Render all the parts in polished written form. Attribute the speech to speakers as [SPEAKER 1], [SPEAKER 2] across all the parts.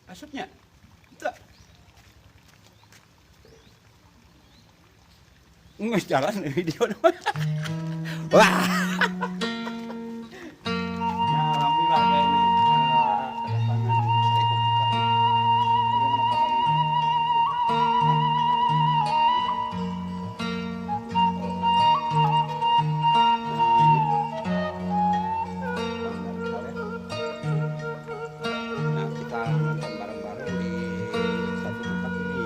[SPEAKER 1] Asupnya. Tuh. Nggak jalan video nama. Wah. Nah, alhamdulillah ya ini kedatangan ekor kita ini. Bagaimana kabarnya? Nah, kita nonton bareng-bareng di satu tempat ini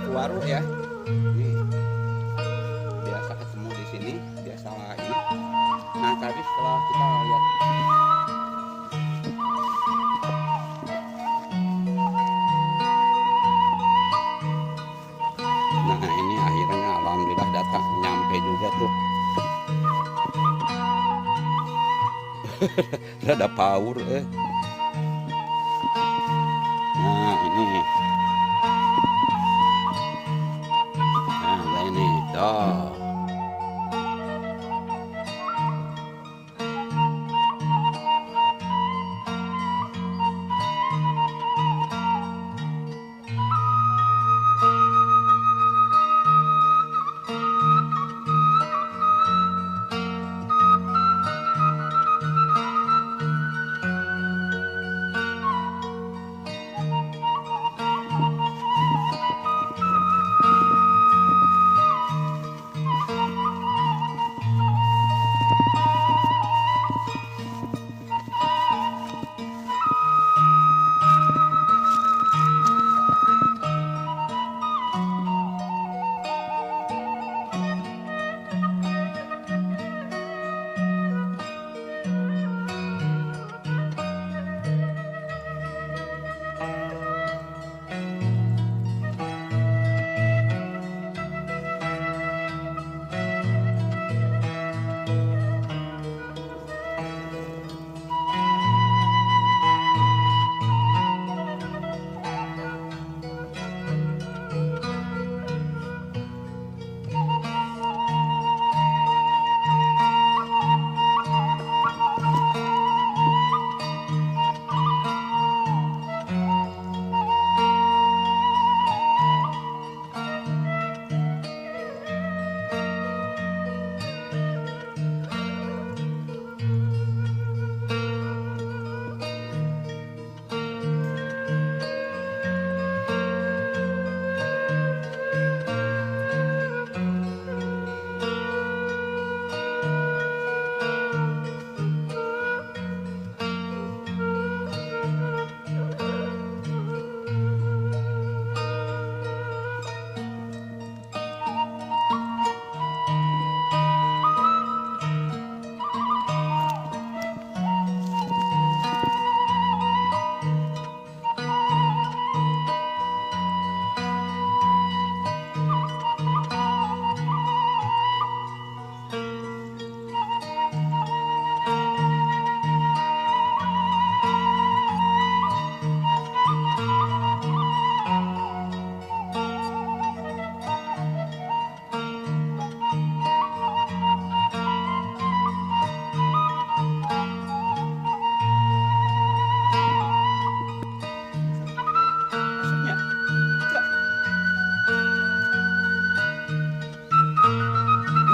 [SPEAKER 1] di warung ya. Nih, biasa ketemu di sini, biasa ini. Nah, tadi setelah kita lihat nah ini akhirnya alhamdulillah datang nyampe juga tuh. Ada power Nah ini nah ini tuh.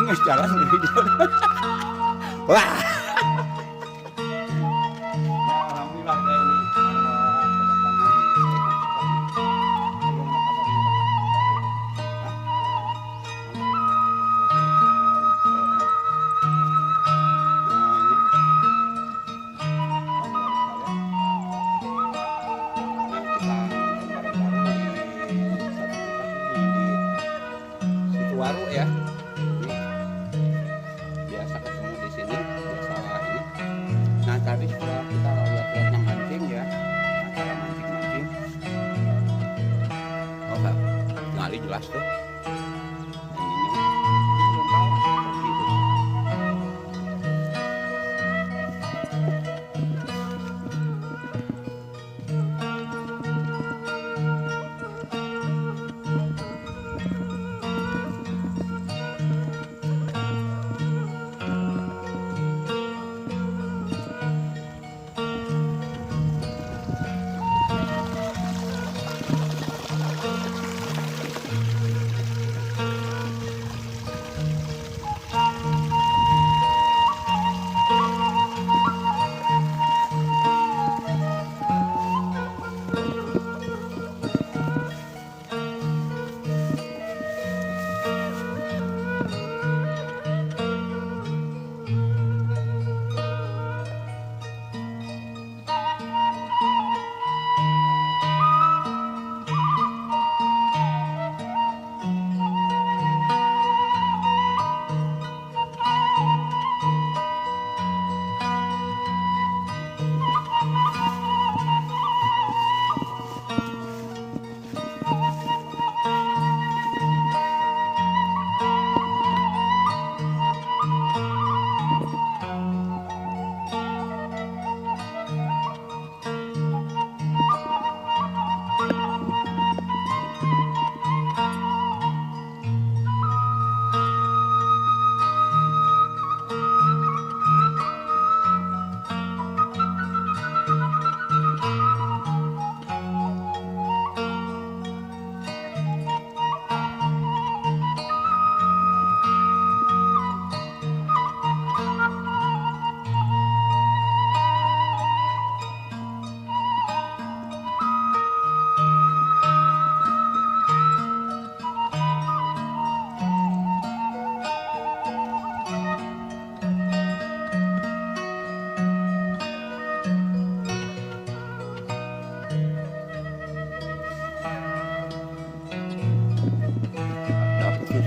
[SPEAKER 1] Nggak jalan video. Wah. Alhamdulillah ya ini kedatangan ekor kita ini. Bagaimana kabarnya? Waru ya. Biasa ketemu di sini, biasa ini. Nah, tadi setelah kita lihat-lihat yang mancing ya, masalah mancing-mancing. Oh, enggak. Ngali jelas tuh. Yang ini belum tahu seperti itu.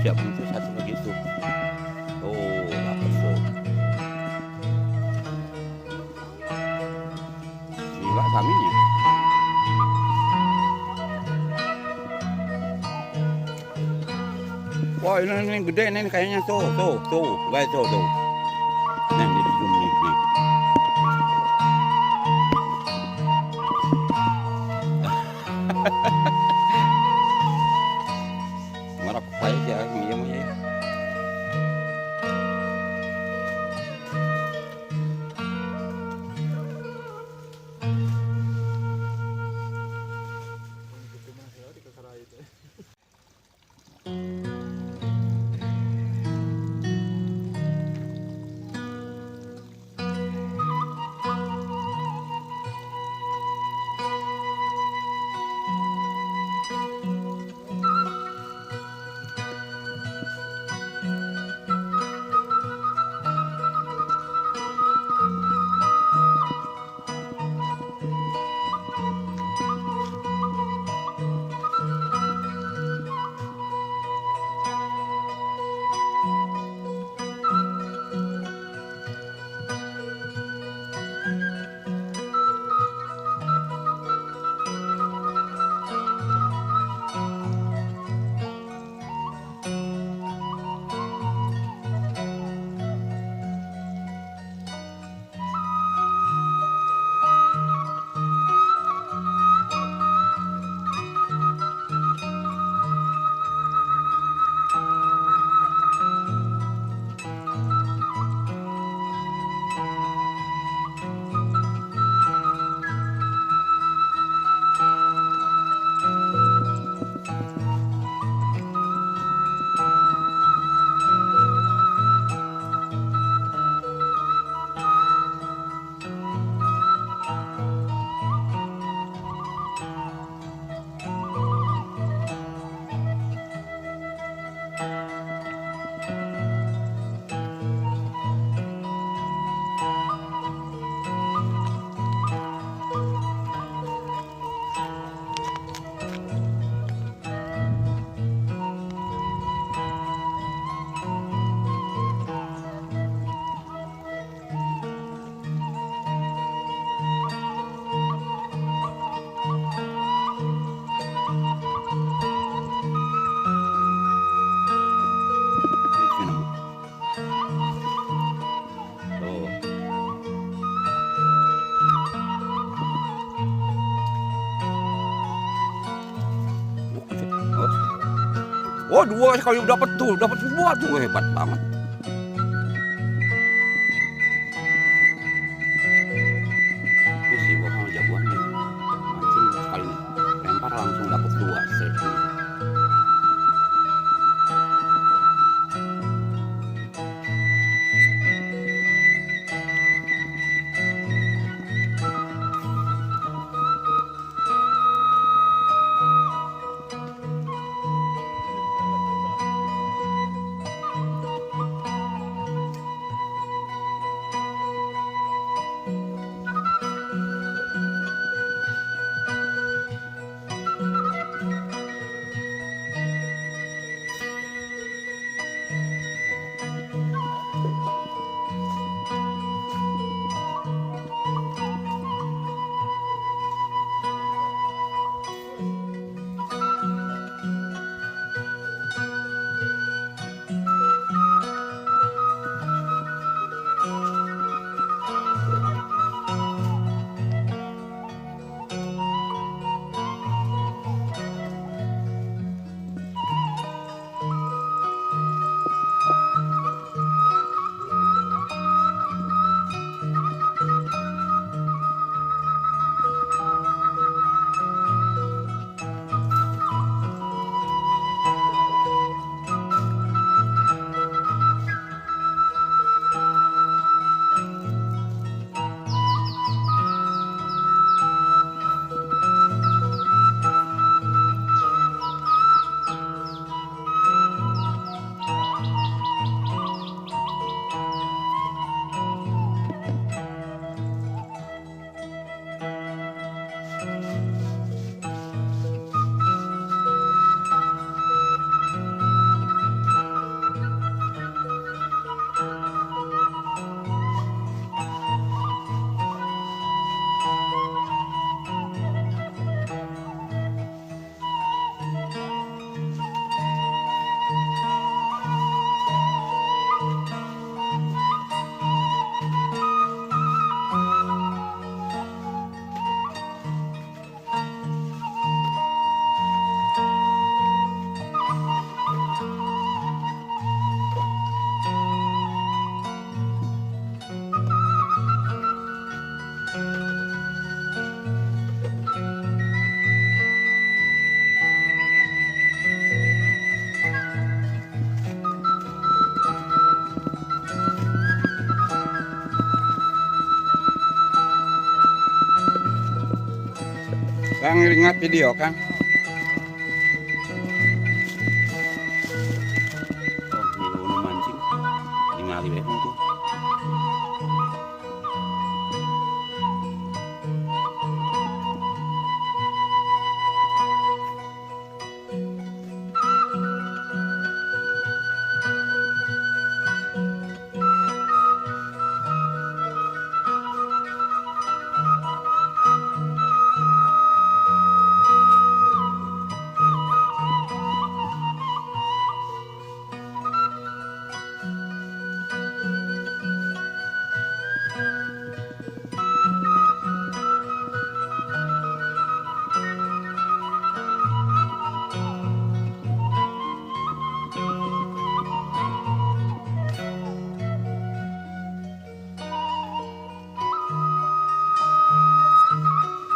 [SPEAKER 1] siap itu satu begitu. Oh, dapat tuh. Gila kaminya. Wah, ini gede nih kayaknya tuh, guys tuh. Nah, di zoom nih. Marah payah ya, iya mah ya. Oh, dua sekali dapat dua tuh, hebat banget. Ini sih gua mau jagoan nih. Mancing sekali nih. Lempar langsung dapat dua straight. Kang ringat video Kang. Oh, nilu mancing. Tingali wae mungku.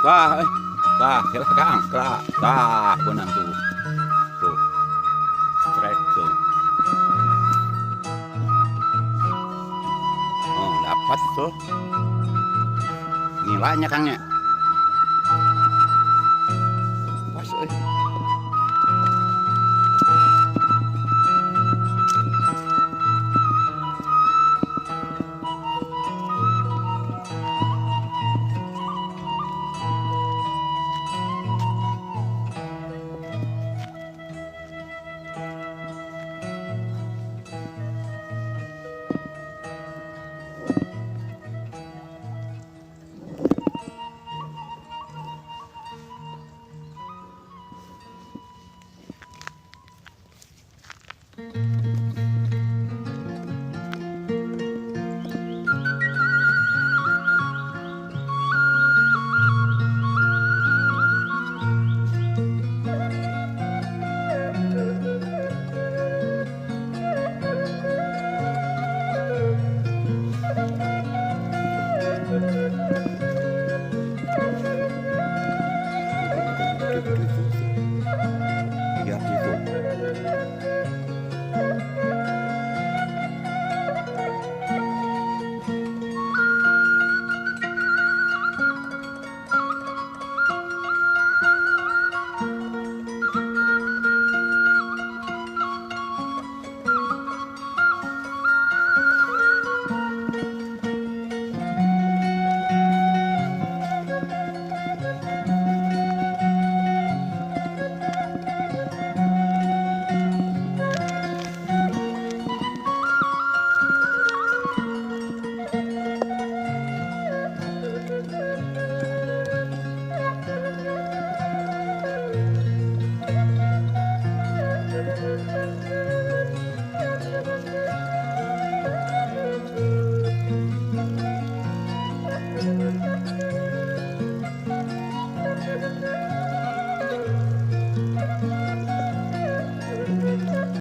[SPEAKER 1] Tah, kira Kang, tah, benar tuh, strike tuh. Oh, dapat tuh, nilainya Kangnya. Pas, iya gitu.